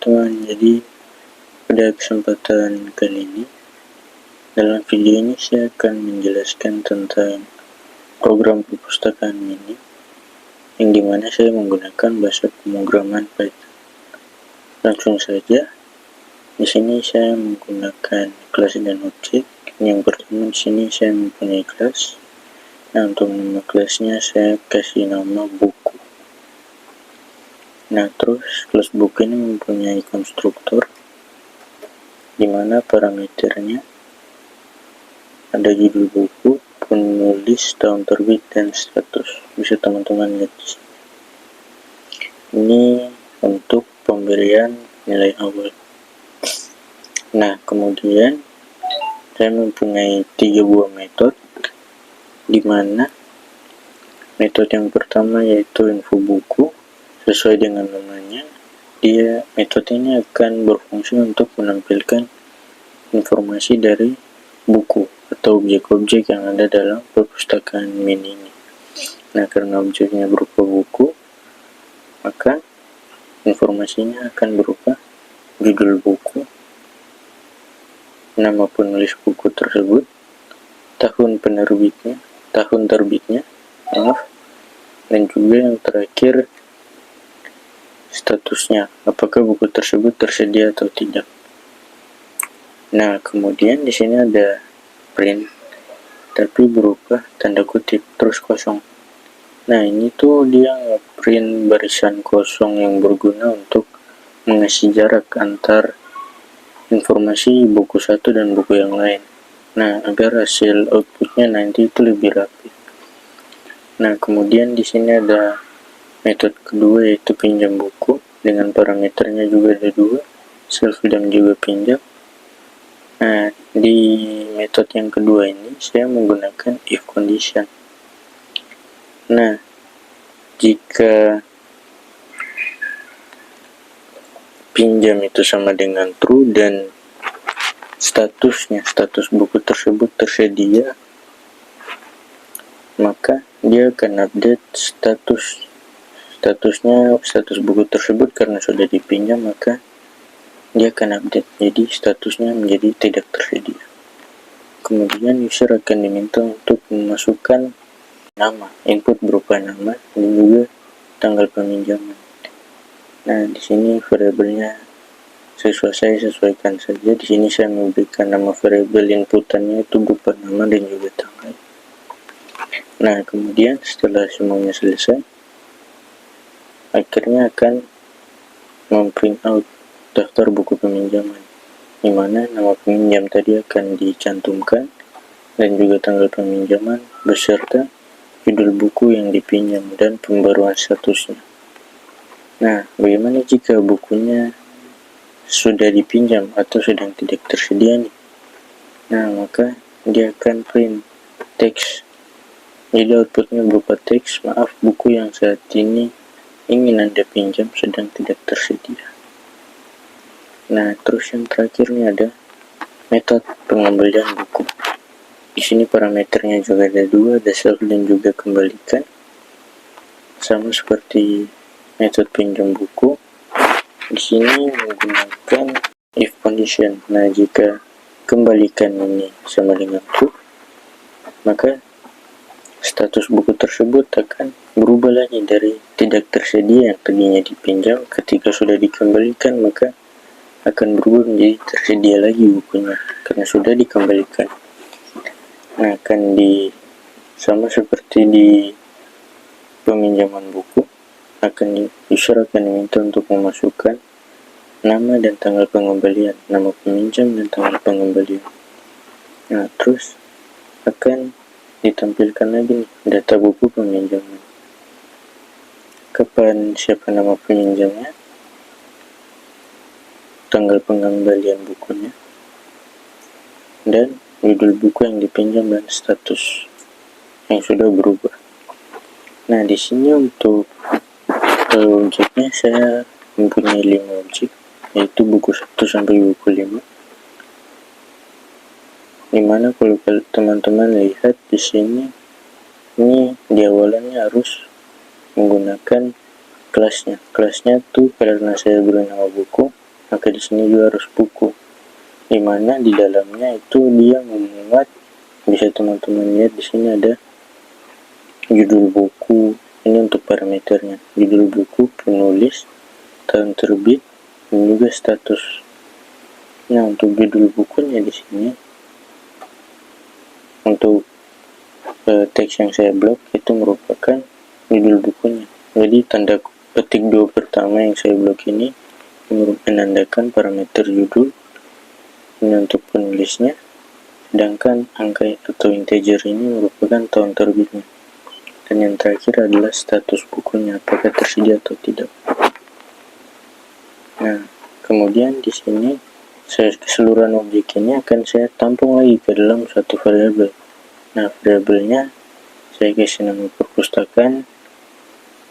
teman-teman. Jadi pada kesempatan kali ini, dalam video ini saya akan menjelaskan tentang program perpustakaan mini, yang dimana saya menggunakan bahasa pemrograman Python. Langsung saja, di sini saya menggunakan kelas dan objek. Yang pertama di sini saya mempunyai kelas. Nah, untuk nama kelasnya saya kasih nama buku. Nah, terus kelas buku ini mempunyai konstruktor, di mana parameternya ada judul buku, penulis, tahun terbit, dan status. Bisa teman-teman lihat di sini. Ini untuk pemberian nilai awal. Nah, kemudian saya mempunyai 3 buah metode, di mana metode yang pertama yaitu info buku. Sesuai dengan namanya, metode ini akan berfungsi untuk menampilkan informasi dari buku atau objek-objek yang ada dalam perpustakaan mini ini. Nah, karena objeknya berupa buku, maka informasinya akan berupa judul buku, nama penulis buku tersebut, tahun terbitnya, dan juga yang terakhir statusnya, apakah buku tersebut tersedia atau tidak. Nah, kemudian di sini ada print, tapi berupa tanda kutip terus kosong. Nah, ini tuh dia print barisan kosong yang berguna untuk mengisi jarak antar informasi buku satu dan buku yang lain. Nah, agar hasil outputnya nanti itu lebih rapi. Nah, kemudian di sini ada metode kedua yaitu pinjam buku, dengan parameternya juga ada 2, self dan juga pinjam. Nah, di metode yang kedua ini saya menggunakan if condition. Nah, jika pinjam itu sama dengan true dan status buku tersebut tersedia, maka dia akan update status buku tersebut. Karena sudah dipinjam, maka dia akan update, jadi statusnya menjadi tidak tersedia. Kemudian user akan diminta untuk memasukkan nama, input berupa nama dan juga tanggal peminjaman. Nah, di sini variabelnya saya sesuaikan saja. Di sini saya memberikan nama variabel inputannya itu berupa nama dan juga tanggal. Nah, kemudian setelah semuanya selesai, akhirnya akan memprint out daftar buku peminjaman, di mana nama peminjam tadi akan dicantumkan dan juga tanggal peminjaman beserta judul buku yang dipinjam dan pembaruan statusnya. Nah, bagaimana jika bukunya sudah dipinjam atau sedang tidak tersedia nih? Nah, maka dia akan print teks. Jadi outputnya berupa teks, maaf, buku yang saat ini ingin Anda pinjam sedang tidak tersedia. Nah, terus yang terakhir nih ada metode pengembalian buku. Di sini parameternya juga ada 2, ada self dan juga kembalikan. Sama seperti metode pinjam buku. Di sini menggunakan if condition. Nah, jika kembalikan ini sama dengan true, maka status buku tersebut akan berubah lagi dari tidak tersedia yang tadinya dipinjam. Ketika sudah dikembalikan, maka akan berubah menjadi tersedia lagi bukunya karena sudah dikembalikan. Nah, sama seperti di peminjaman buku, user akan diminta untuk memasukkan nama dan tanggal pengembalian, nama peminjam dan tanggal pengembalian. Nah, terus akan ditampilkan lagi nih data buku peminjaman, kapan siapa nama peminjamnya, tanggal pengembalian bukunya, dan judul buku yang dipinjam dan status yang sudah berubah. Nah, di sini untuk objeknya saya mempunyai 5 objek, yaitu buku 1 sampai buku 5. Dimana kalau teman-teman lihat di sini, ini di awalannya harus menggunakan kelasnya tuh karena saya beri nama buku, maka di sini juga harus buku, dimana di dalamnya itu dia memuat, bisa teman-teman lihat di sini ada judul buku, ini untuk parameternya, judul buku, penulis, tahun terbit, dan juga status. Nah, untuk judul bukunya di sini, untuk teks yang saya blok itu merupakan judul bukunya. Jadi tanda petik 2 pertama yang saya blok ini menandakan parameter judul. Ini untuk penulisnya, sedangkan angka atau integer ini merupakan tahun terbitnya. Dan yang terakhir adalah status bukunya, apakah tersedia atau tidak. Nah, kemudian di sini keseluruhan objek ini akan saya tampung lagi ke dalam satu variabel. Nah, variabelnya saya kasih nama perpustakaan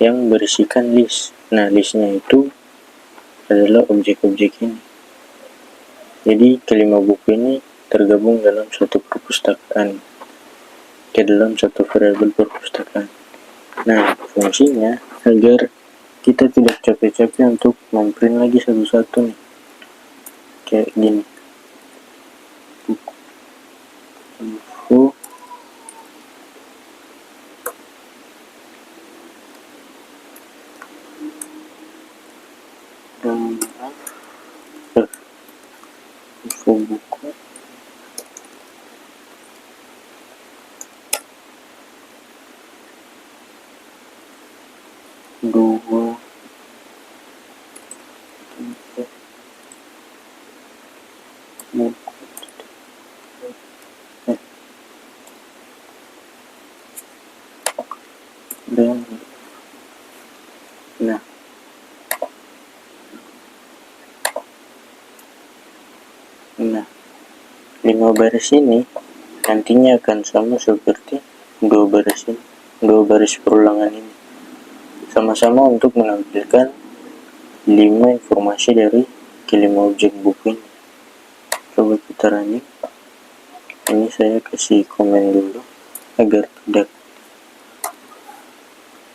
yang berisikan list. Nah, listnya itu adalah objek-objek ini. Jadi kelima buku ini tergabung dalam satu perpustakaan, ke dalam satu variabel perpustakaan. Nah, fungsinya agar kita tidak capek-capek untuk memprint lagi satu-satu nih, kayak gini, buku info info buku dua buku dan nah 5 baris ini nantinya akan sama seperti 2 baris perulangan ini, sama-sama untuk menampilkan 5 informasi dari kelima objek buku ini. Coba kita running. Ini saya kasih komen dulu agar tidak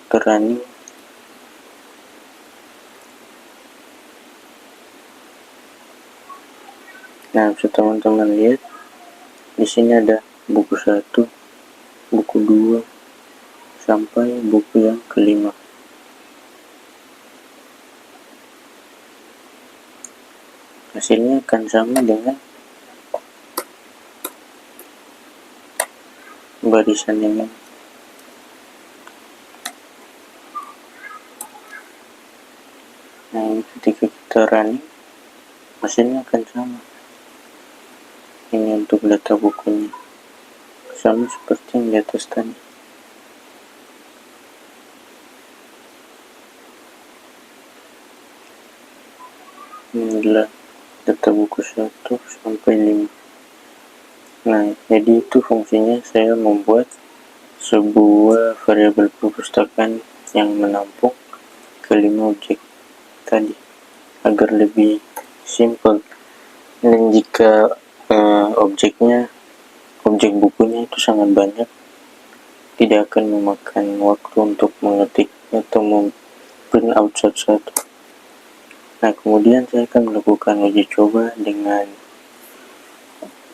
terrunning. Nah, bisa teman-teman lihat di sini ada buku 1, buku 2 sampai buku yang kelima. Hasilnya akan sama dengan barisan ini. Nah, ini ketika kita running hasilnya akan sama. Ini untuk data bukunya, sama seperti yang di atas tadi. Ini adalah data buku 1 sampai 5. Nah, jadi itu fungsinya saya membuat sebuah variabel perpustakaan yang menampung kelima objek tadi agar lebih simple. Dan jika objek bukunya itu sangat banyak, tidak akan memakan waktu untuk mengetik atau memprint out satu-satu. Nah, kemudian saya akan melakukan uji coba dengan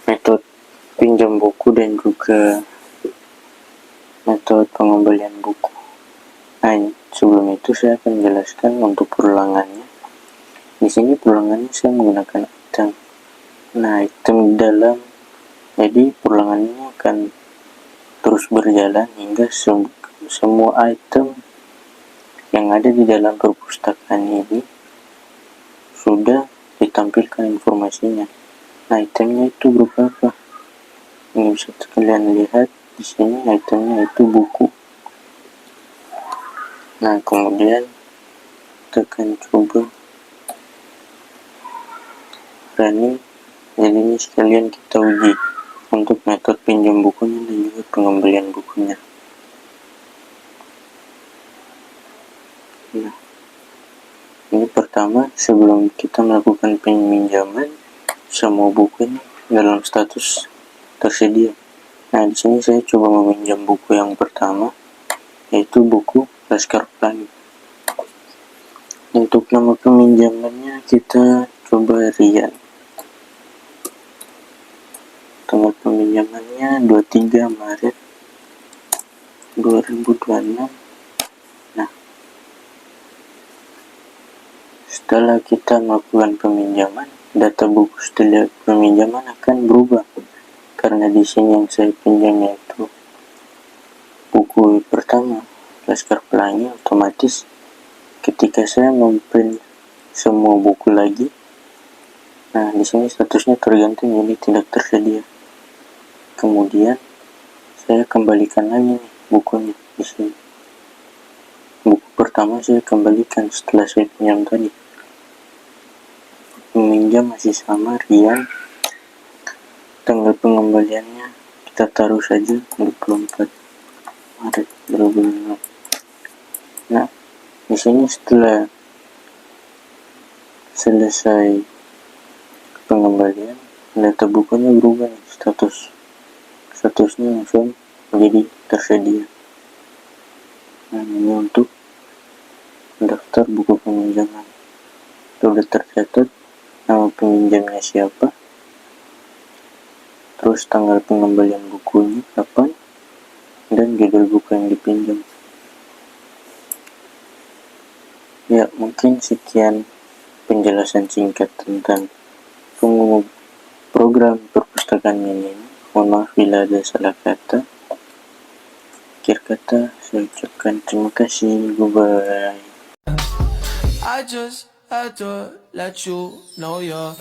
metode pinjam buku dan juga metode pengembalian buku. Nah, sebelum itu saya akan menjelaskan untuk perulangannya. Di sini perulangannya saya menggunakan item. Nah, item dalam, jadi perulangan ini akan terus berjalan hingga semua item yang ada di dalam perpustakaan ini sudah ditampilkan informasinya. Nah, itemnya itu berupa apa? Ini bisa kalian lihat di sini, itemnya itu buku. Nah, kemudian kita akan coba running. Jadi ini sekalian kita uji untuk metode pinjam bukunya dan juga pengembalian bukunya. Nah, ini pertama, sebelum kita melakukan peminjaman, semua buku ini dalam status tersedia. Nah, di sini saya coba meminjam buku yang pertama, yaitu buku Laskar Pelangi. Untuk nama peminjamannya kita coba Rian. Tanggal peminjamannya 23 Maret 2026. Nah, setelah kita melakukan peminjaman, data buku setelah peminjaman akan berubah. Karena di sini yang saya pinjam yaitu buku pertama, Laskar Pelangi, otomatis ketika saya memprint semua buku lagi, nah di sini statusnya tergantung jadi tidak tersedia. Kemudian saya kembalikan lagi nih bukunya di sini. Buku pertama saya kembalikan setelah saya pinjam tadi. Peminjam masih sama Rian. Tanggal pengembaliannya kita taruh saja 24 Maret 2026. Nah, di sini setelah selesai pengembalian, data bukunya berubah nih, statusnya langsung menjadi tersedia. Nah, ini untuk daftar buku peminjaman. Sudah tercatat nama peminjamnya siapa, terus tanggal pengembalian bukunya kapan, dan judul buku yang dipinjam. Ya, mungkin sekian penjelasan singkat tentang program perpustakaan ini. Mohon maaf bila ada salah kata. Akhir kata, saya ucapkan terima kasih. Bye-bye. I just had to let you know you're